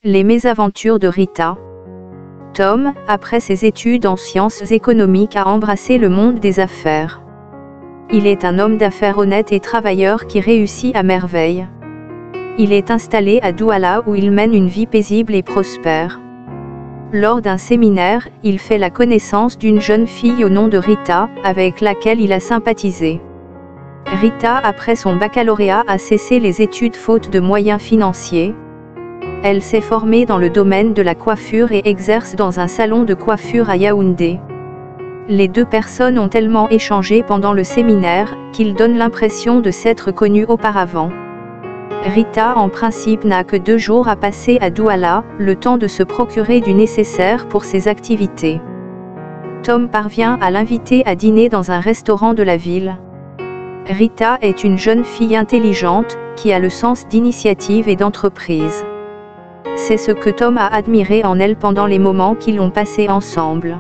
Les mésaventures de Rita. Tom, après ses études en sciences économiques, a embrassé le monde des affaires. Il est un homme d'affaires honnête et travailleur qui réussit à merveille. Il est installé à Douala où il mène une vie paisible et prospère. Lors d'un séminaire, il fait la connaissance d'une jeune fille au nom de Rita, avec laquelle il a sympathisé. Rita, après son baccalauréat, a cessé les études faute de moyens financiers. Elle s'est formée dans le domaine de la coiffure et exerce dans un salon de coiffure à Yaoundé. Les deux personnes ont tellement échangé pendant le séminaire, qu'ils donnent l'impression de s'être connues auparavant. Rita en principe n'a que 2 jours à passer à Douala, le temps de se procurer du nécessaire pour ses activités. Tom parvient à l'inviter à dîner dans un restaurant de la ville. Rita est une jeune fille intelligente, qui a le sens d'initiative et d'entreprise. C'est ce que Tom a admiré en elle pendant les moments qu'ils ont passés ensemble.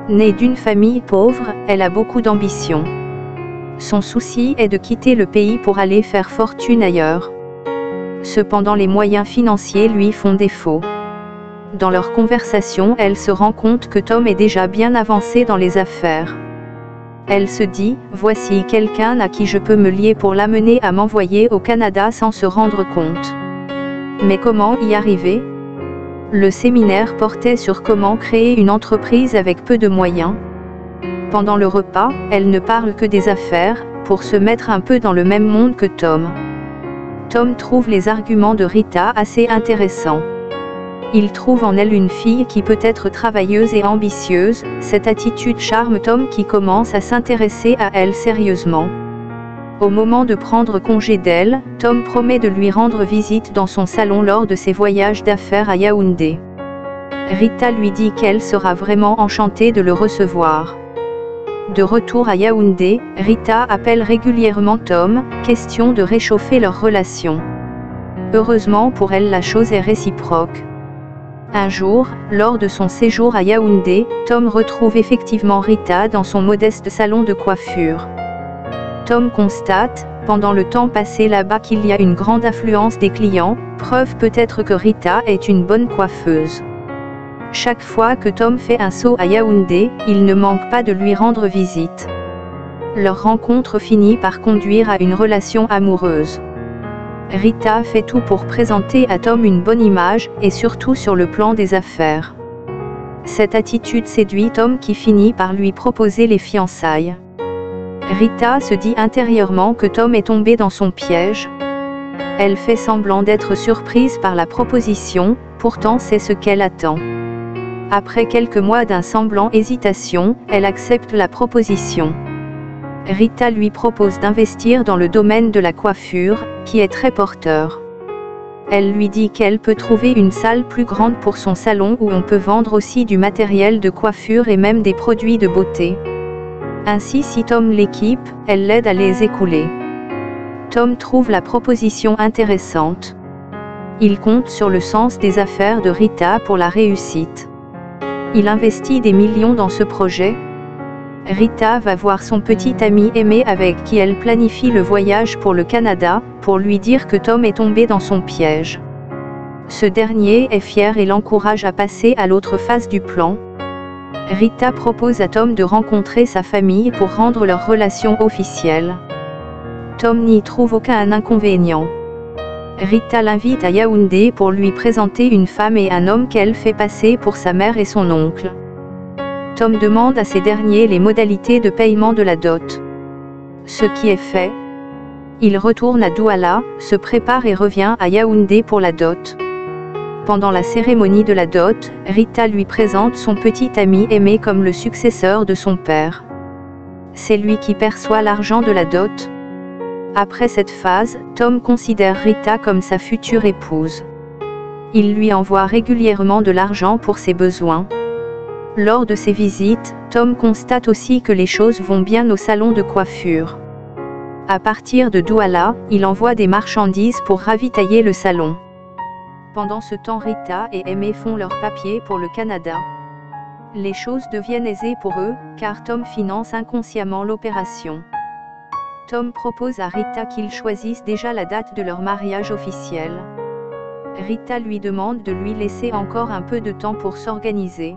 Née d'une famille pauvre, elle a beaucoup d'ambition. Son souci est de quitter le pays pour aller faire fortune ailleurs. Cependant les moyens financiers lui font défaut. Dans leur conversation, elle se rend compte que Tom est déjà bien avancé dans les affaires. Elle se dit, voici quelqu'un à qui je peux me lier pour l'amener à m'envoyer au Canada sans se rendre compte. Mais comment y arriver? Le séminaire portait sur comment créer une entreprise avec peu de moyens. Pendant le repas, elle ne parle que des affaires, pour se mettre un peu dans le même monde que Tom. Tom trouve les arguments de Rita assez intéressants. Il trouve en elle une fille qui peut être travailleuse et ambitieuse. Cette attitude charme Tom qui commence à s'intéresser à elle sérieusement. Au moment de prendre congé d'elle, Tom promet de lui rendre visite dans son salon lors de ses voyages d'affaires à Yaoundé. Rita lui dit qu'elle sera vraiment enchantée de le recevoir. De retour à Yaoundé, Rita appelle régulièrement Tom, question de réchauffer leur relation. Heureusement pour elle, la chose est réciproque. Un jour, lors de son séjour à Yaoundé, Tom retrouve effectivement Rita dans son modeste salon de coiffure. Tom constate, pendant le temps passé là-bas, qu'il y a une grande affluence des clients, preuve peut-être que Rita est une bonne coiffeuse. Chaque fois que Tom fait un saut à Yaoundé, il ne manque pas de lui rendre visite. Leur rencontre finit par conduire à une relation amoureuse. Rita fait tout pour présenter à Tom une bonne image, et surtout sur le plan des affaires. Cette attitude séduit Tom qui finit par lui proposer les fiançailles. Rita se dit intérieurement que Tom est tombé dans son piège. Elle fait semblant d'être surprise par la proposition, pourtant c'est ce qu'elle attend. Après quelques mois d'un semblant hésitation, elle accepte la proposition. Rita lui propose d'investir dans le domaine de la coiffure, qui est très porteur. Elle lui dit qu'elle peut trouver une salle plus grande pour son salon où on peut vendre aussi du matériel de coiffure et même des produits de beauté. Ainsi, si Tom l'équipe, elle l'aide à les écouler. Tom trouve la proposition intéressante. Il compte sur le sens des affaires de Rita pour la réussite. Il investit des millions dans ce projet. Rita va voir son petit ami Aimé avec qui elle planifie le voyage pour le Canada, pour lui dire que Tom est tombé dans son piège. Ce dernier est fier et l'encourage à passer à l'autre phase du plan. Rita propose à Tom de rencontrer sa famille pour rendre leur relation officielle. Tom n'y trouve aucun inconvénient. Rita l'invite à Yaoundé pour lui présenter une femme et un homme qu'elle fait passer pour sa mère et son oncle. Tom demande à ces derniers les modalités de paiement de la dot. Ce qui est fait. Il retourne à Douala, se prépare et revient à Yaoundé pour la dot. Pendant la cérémonie de la dot, Rita lui présente son petit ami Aimé comme le successeur de son père. C'est lui qui perçoit l'argent de la dot. Après cette phase, Tom considère Rita comme sa future épouse. Il lui envoie régulièrement de l'argent pour ses besoins. Lors de ses visites, Tom constate aussi que les choses vont bien au salon de coiffure. À partir de Douala, il envoie des marchandises pour ravitailler le salon. Pendant ce temps, Rita et Aimé font leurs papiers pour le Canada. Les choses deviennent aisées pour eux, car Tom finance inconsciemment l'opération. Tom propose à Rita qu'ils choisissent déjà la date de leur mariage officiel. Rita lui demande de lui laisser encore un peu de temps pour s'organiser.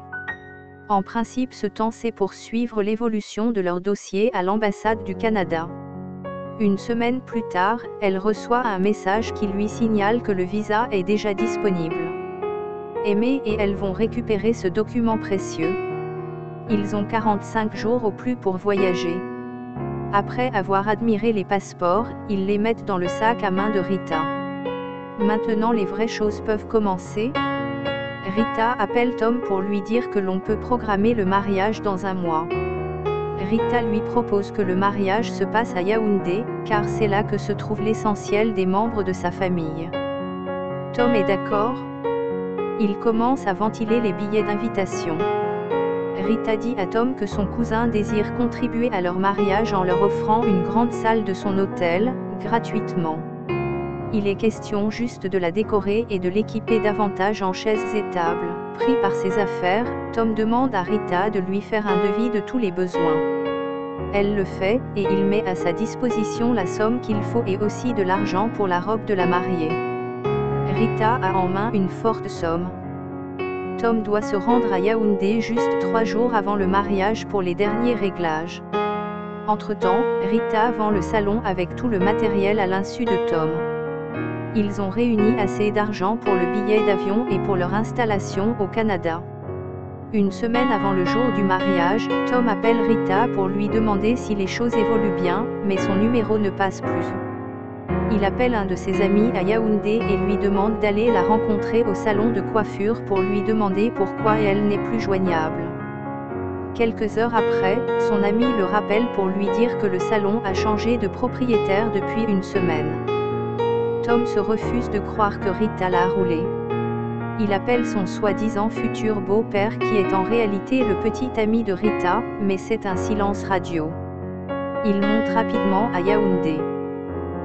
En principe, ce temps c'est pour suivre l'évolution de leur dossier à l'ambassade du Canada. Une semaine plus tard, elle reçoit un message qui lui signale que le visa est déjà disponible. Aimé et elle vont récupérer ce document précieux. Ils ont 45 jours au plus pour voyager. Après avoir admiré les passeports, ils les mettent dans le sac à main de Rita. Maintenant les vraies choses peuvent commencer. Rita appelle Tom pour lui dire que l'on peut programmer le mariage dans un mois. Rita lui propose que le mariage se passe à Yaoundé, car c'est là que se trouve l'essentiel des membres de sa famille. Tom est d'accord. Il commence à ventiler les billets d'invitation. Rita dit à Tom que son cousin désire contribuer à leur mariage en leur offrant une grande salle de son hôtel, gratuitement. Il est question juste de la décorer et de l'équiper davantage en chaises et tables. Pris par ses affaires, Tom demande à Rita de lui faire un devis de tous les besoins. Elle le fait, et il met à sa disposition la somme qu'il faut et aussi de l'argent pour la robe de la mariée. Rita a en main une forte somme. Tom doit se rendre à Yaoundé juste 3 jours avant le mariage pour les derniers réglages. Entre-temps, Rita vend le salon avec tout le matériel à l'insu de Tom. Ils ont réuni assez d'argent pour le billet d'avion et pour leur installation au Canada. Une semaine avant le jour du mariage, Tom appelle Rita pour lui demander si les choses évoluent bien, mais son numéro ne passe plus. Il appelle un de ses amis à Yaoundé et lui demande d'aller la rencontrer au salon de coiffure pour lui demander pourquoi elle n'est plus joignable. Quelques heures après, son ami le rappelle pour lui dire que le salon a changé de propriétaire depuis une semaine. Tom se refuse de croire que Rita l'a roulé. Il appelle son soi-disant futur beau-père qui est en réalité le petit ami de Rita, mais c'est un silence radio. Il monte rapidement à Yaoundé.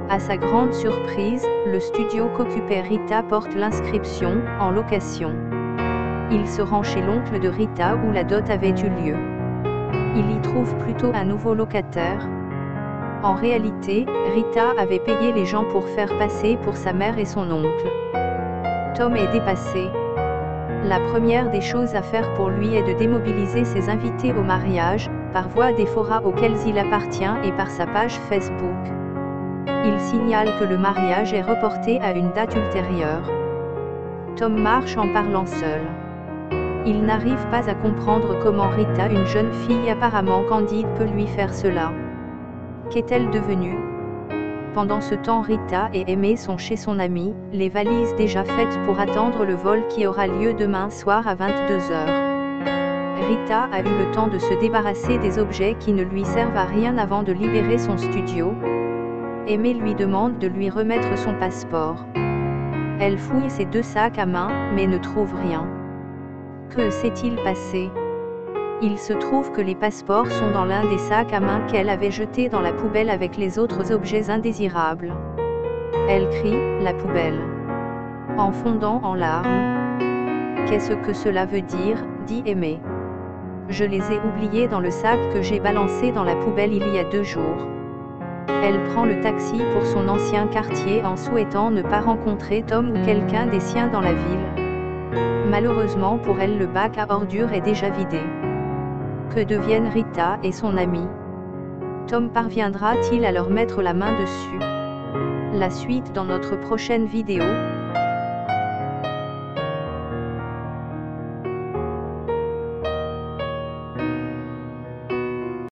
À sa grande surprise, le studio qu'occupait Rita porte l'inscription « En location ». Il se rend chez l'oncle de Rita où la dot avait eu lieu. Il y trouve plutôt un nouveau locataire. En réalité, Rita avait payé les gens pour faire passer pour sa mère et son oncle. Tom est dépassé. La première des choses à faire pour lui est de démobiliser ses invités au mariage, par voie des forats auxquels il appartient et par sa page Facebook. Il signale que le mariage est reporté à une date ultérieure. Tom marche en parlant seul. Il n'arrive pas à comprendre comment Rita, une jeune fille apparemment candide, peut lui faire cela. Qu'est-elle devenue? Pendant ce temps, Rita et Aimé sont chez son ami, les valises déjà faites pour attendre le vol qui aura lieu demain soir à 22h. Rita a eu le temps de se débarrasser des objets qui ne lui servent à rien avant de libérer son studio. Aimé lui demande de lui remettre son passeport. Elle fouille ses 2 sacs à main, mais ne trouve rien. Que s'est-il passé? Il se trouve que les passeports sont dans l'un des sacs à main qu'elle avait jeté dans la poubelle avec les autres objets indésirables. Elle crie « La poubelle !» en fondant en larmes. « Qu'est-ce que cela veut dire ?» dit Aimé. « Je les ai oubliés dans le sac que j'ai balancé dans la poubelle il y a 2 jours. » Elle prend le taxi pour son ancien quartier en souhaitant ne pas rencontrer Tom ou quelqu'un des siens dans la ville. Malheureusement pour elle, le bac à ordures est déjà vidé. Que deviennent Rita et son ami? Tom parviendra-t-il à leur mettre la main dessus? La suite dans notre prochaine vidéo.